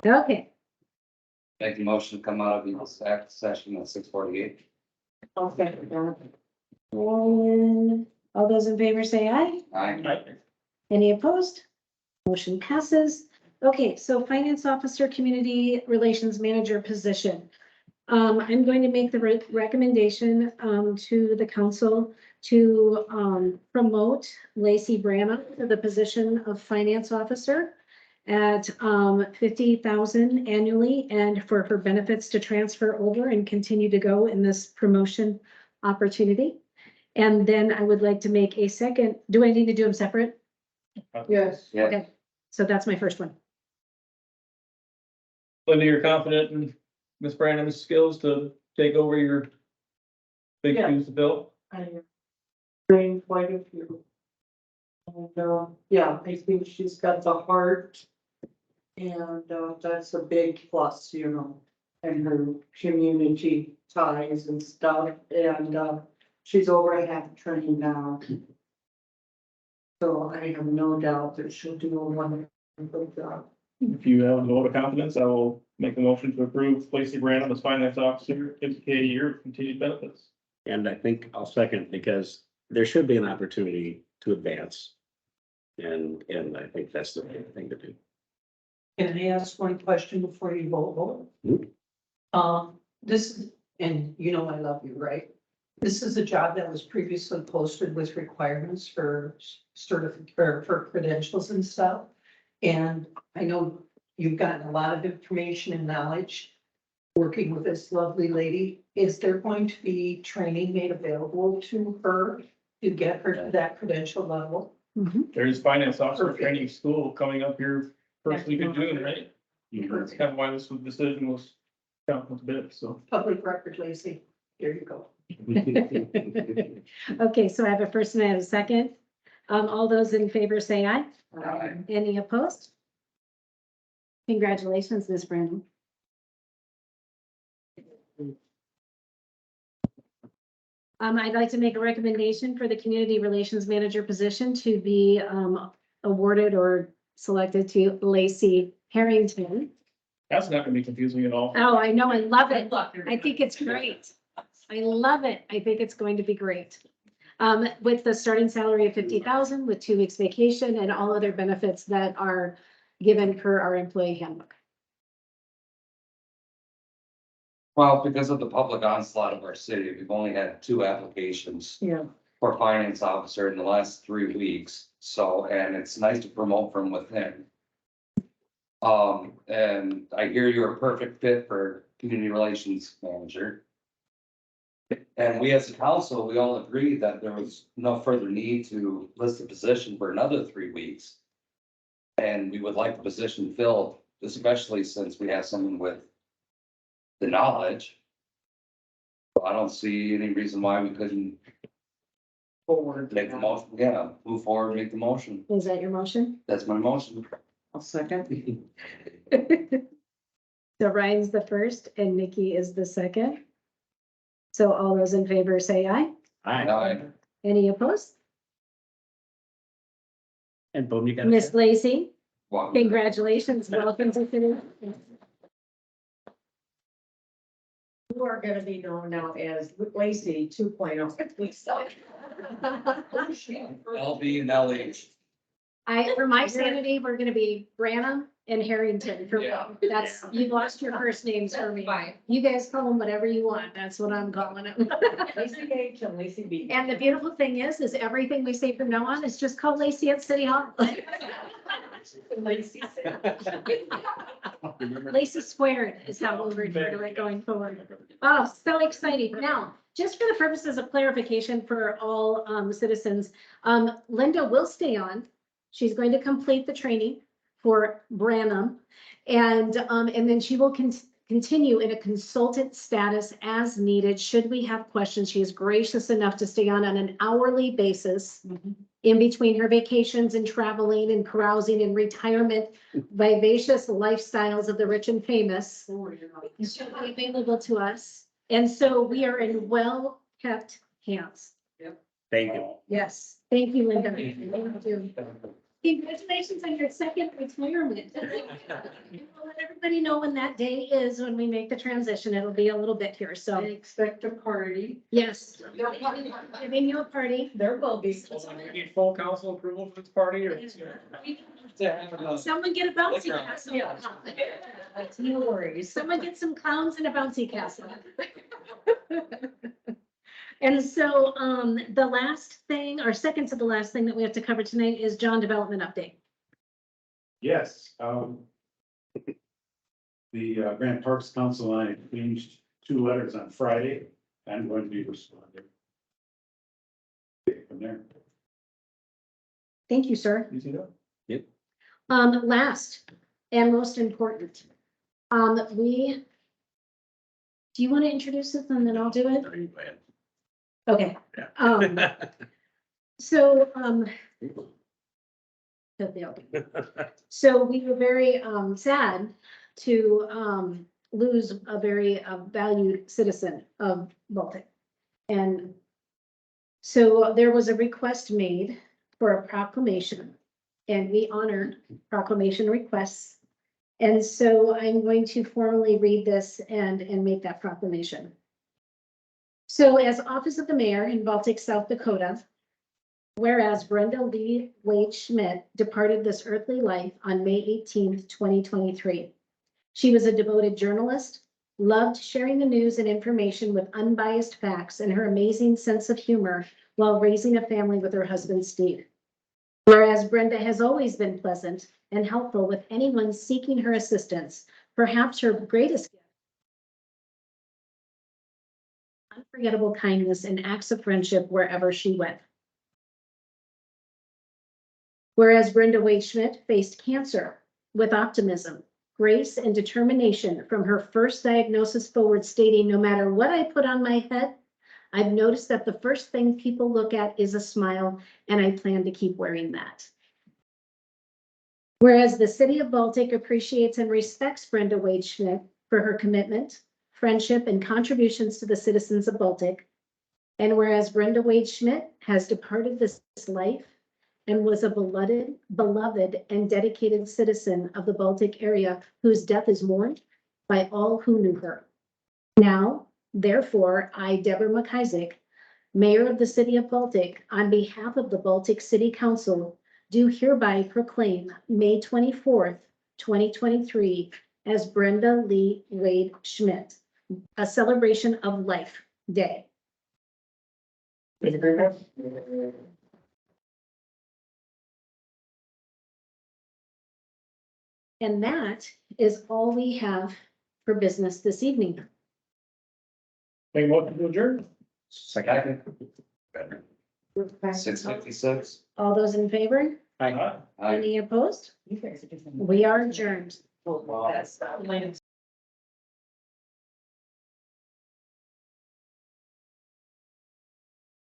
Okay, Make the motion to come out of the exec session at 6:48. okay. And all those in favor say aye. Aye. Any opposed? Motion passes. Okay, so finance officer, community relations manager position. I'm going to make the recommendation, to the council to, promote Lacey Branham to the position of finance officer at, 50,000 annually, and for her benefits to transfer over and continue to go in this promotion opportunity. And then I would like to make a second, do I need to do them separate? Yes. Yeah, Okay, so that's my first one. Linda, you're confident in Ms. Brandon's skills to take over your big Yeah. shoes to fill? I trained quite a few. And, yeah, I think she's got the heart. And, that's a big plus, you know, and her community ties and stuff, and, she's over half trained now. So I have no doubt that she'll do a wonderful job. If you have a vote of confidence, I will make a motion to approve Lacey Brandon as finance officer, 50K a year, of continued benefits. And I think I'll second because there should be an opportunity to advance. And I think that's the right thing to do. Can I ask one question before you vote? Mhm. This, and you know I love you, right? This is a job that was previously posted with requirements for certificate or for credentials and stuff. And I know you've gotten a lot of information and knowledge working with this lovely lady. Is there going to be training made available to her to get her to that credential level? There's finance officer Perfect. training school coming up here first week of June, right? Mhm. That's kind of why this decision was counting a bit, so. Public record, Lacey. Here you go. Okay, so I have a first and I have a second. All those in favor say aye. Aye. Any opposed? Congratulations, Ms. Brandon. I'd like to make a recommendation for the community relations manager position to be, awarded or selected to Lacey Harrington. That's not gonna be confusing at all. Oh, I know, I love it. I think it's great. I love it. I think it's going to be great. With the starting salary of 50,000 with 2 weeks vacation and all other benefits that are given per our employee handbook. well, because of the public onslaught of our city, we've only had 2 applications Yeah. for finance officer in the last 3 weeks. So, and it's nice to promote from within. And I hear you're a perfect fit for community relations manager. And we as a council, we all agreed that there was no further need to list the position for another 3 weeks. And we would like the position filled, especially since we have someone with the knowledge. So I don't see any reason why we couldn't Forward. make the motion, yeah, move forward, make the motion. Is that your motion? That's my motion. I'll second. So Ryan's the first and Nikki is the second. So all those in favor say aye. Aye. Any opposed? And boom, you got. Miss Lacy, Well, congratulations. Welcome to city. You are gonna be known now as Lacey 2.0. LB and LH. For my sanity, we're gonna be Branham and Harrington. Yeah. That's, you lost your first names for me. You guys call them whatever you want. That's what I'm calling them. Lacey H and Lacey B. And the beautiful thing is everything we say from now on is just call Lacey at City Hall. Lacey. Lacey squared is how we'll refer to it going forward. Oh, so exciting. Now, just for the purposes of clarification for all citizens, Linda will stay on. She's going to complete the training for Branham. And then she will continue in a consultant status as needed. Should we have questions, she is gracious enough to stay on an hourly basis in between her vacations and traveling and carousing and retirement, vivacious lifestyles of the rich and famous. She'll be available to us. And so we are in well-kept hands. Thank you. Yes, thank you, Linda. Thank you. Congratulations on your second retirement. We'll let everybody know when that day is, when we make the transition. It'll be a little bit here, I so, expect a party. yes. Giving you a party. There will be. We need full council approval for this party or? Someone get a bouncy castle. No worries. Someone get some clowns and a bouncy castle. And so, the last thing, or second to the last thing that we have to cover tonight is John development update. Yes, the Grand Parks Council and I exchanged 2 letters on Friday. I'm going to be responding. From there. Thank you, sir. You see that? Last and most important, do you want to introduce it and then I'll do it? Okay. So, so we were very, sad to, lose a very valued citizen of Baltic. And so there was a request made for a proclamation, and we honored proclamation requests. And so I'm going to formally read this and make that proclamation. So as Office of the Mayor in Baltic, South Dakota, whereas Brenda Lee Wade Schmidt departed this earthly life on May 18th, 2023. She was a devoted journalist, loved sharing the news and information with unbiased facts, and her amazing sense of humor while raising a family with her husband, Steve. Whereas Brenda has always been pleasant and helpful with anyone seeking her assistance, perhaps her greatest gift, unforgettable kindness and acts of friendship wherever she went. Whereas Brenda Wade Schmidt faced cancer with optimism, grace, and determination from her first diagnosis forward, stating, "No matter what I put on my head, I've noticed that the first thing people look at is a smile, and I plan to keep wearing that." Whereas the City of Baltic appreciates and respects Brenda Wade Schmidt for her commitment, friendship, and contributions to the citizens of Baltic. And whereas Brenda Wade Schmidt has departed this life and was a beloved and dedicated citizen of the Baltic area whose death is mourned by all who knew her. Now, therefore, I, Deborah McIsaac, Mayor of the City of Baltic, on behalf of the Baltic City Council, do hereby proclaim May 24th, 2023 as Brenda Lee Wade Schmidt, a celebration of life day. Thank you very much. And that is all we have for business this evening. Make a motion to adjourn. Second. 6:56. All those in favor? Aye. Aye. Any opposed? You guys are just. We are adjourned. That's,